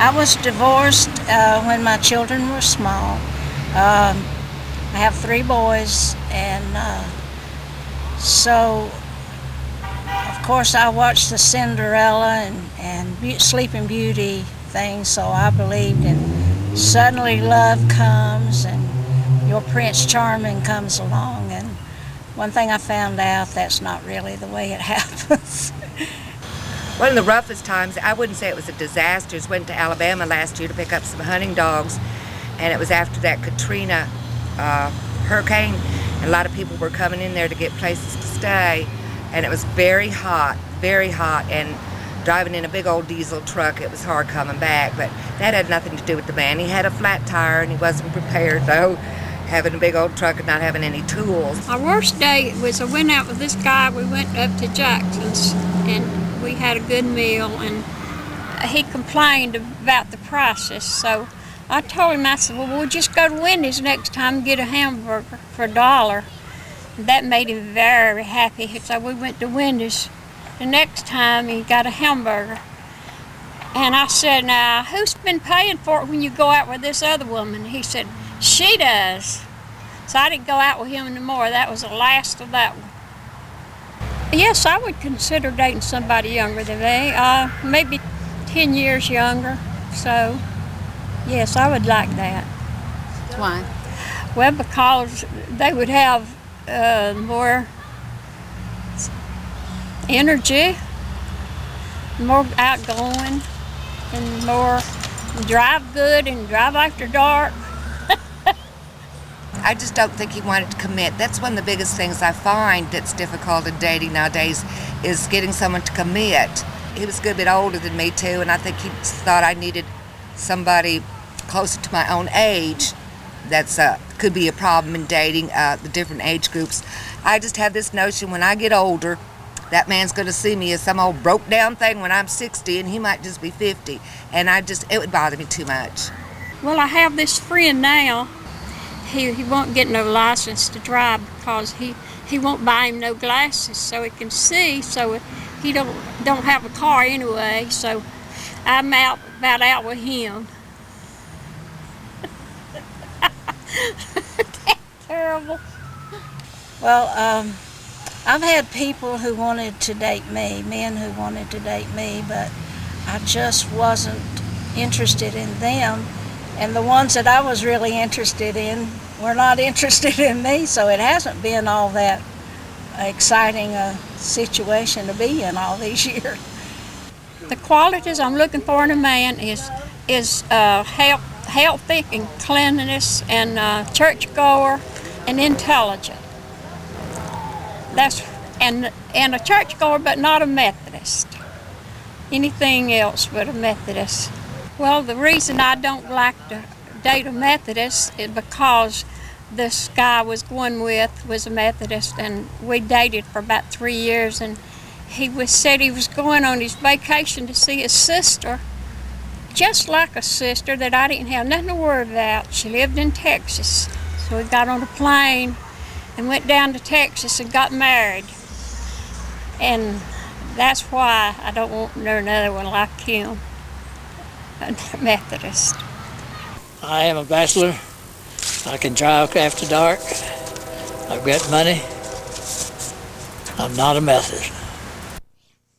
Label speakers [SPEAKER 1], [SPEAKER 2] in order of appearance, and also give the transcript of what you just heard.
[SPEAKER 1] I was divorced when my children were small. I have 3 boys, and so of course I watched the Cinderella and Sleeping Beauty thing, so I believed in suddenly love comes and your Prince Charming comes along, and one thing I found out, that's not really the way it happens.
[SPEAKER 2] One of the roughest times, I wouldn't say it was a disaster, is went to Alabama last year to pick up some hunting dogs, and it was after that Katrina hurricane, and a lot of people were coming in there to get places to stay, and it was very hot, and driving in a big old diesel truck, it was hard coming back, but that had nothing to do with the man. He had a flat tire and he wasn't prepared, though, having a big old truck and not having any tools.
[SPEAKER 3] Our worst day was I went out with this guy. We went up to Jackson's and we had a good meal, and he complained about the prices. So I told him, I said, well, we'll just go to Wendy's next time and get a hamburger for $1. That made him very happy. So we went to Wendy's. The next time he got a hamburger. And I said, now, who's been paying for it when you go out with this other woman? He said, she does. So I didn't go out with him anymore. That was the last of that one. Yes, I would consider dating somebody younger than me, maybe 10 years younger. So, yes, I would like that.
[SPEAKER 4] Why?
[SPEAKER 3] Well, because they would have more energy, more outgoing, and more drive good and drive after dark.
[SPEAKER 2] I just don't think he wanted to commit. That's one of the biggest things I find that's difficult in dating nowadays, is getting someone to commit. He was a good bit older than me too, and I think he thought I needed somebody closer to my own age. That's could be a problem in dating, the different age groups. I just have this notion, when I get older, that man's going to see me as some old broke down thing when I'm 60, and he might just be 50, and it would bother me too much.
[SPEAKER 3] Well, I have this friend now. He won't get no license to drive because he won't buy him no glasses so he can see. So he don't have a car anyway. So I'm about out with him. That's terrible.
[SPEAKER 1] Well, I've had people who wanted to date me, men who wanted to date me, but I just wasn't interested in them. And the ones that I was really interested in were not interested in me, so it hasn't been all that exciting a situation to be in all these years.
[SPEAKER 3] The qualities I'm looking for in a man is healthy and cleanliness and churchgoer and intelligent. And a churchgoer, but not a Methodist. Anything else but a Methodist. Well, the reason I don't like to date a Methodist is because this guy I was going with was a Methodist, and we dated for about 3 years, and said he was going on his vacation to see his sister, just like a sister that I didn't have nothing to worry about. She lived in Texas. So we got on a plane and went down to Texas and got married. And that's why I don't want another one like him. Methodist.
[SPEAKER 5] I am a bachelor. I can drive after dark. I've got money. I'm not a Methodist.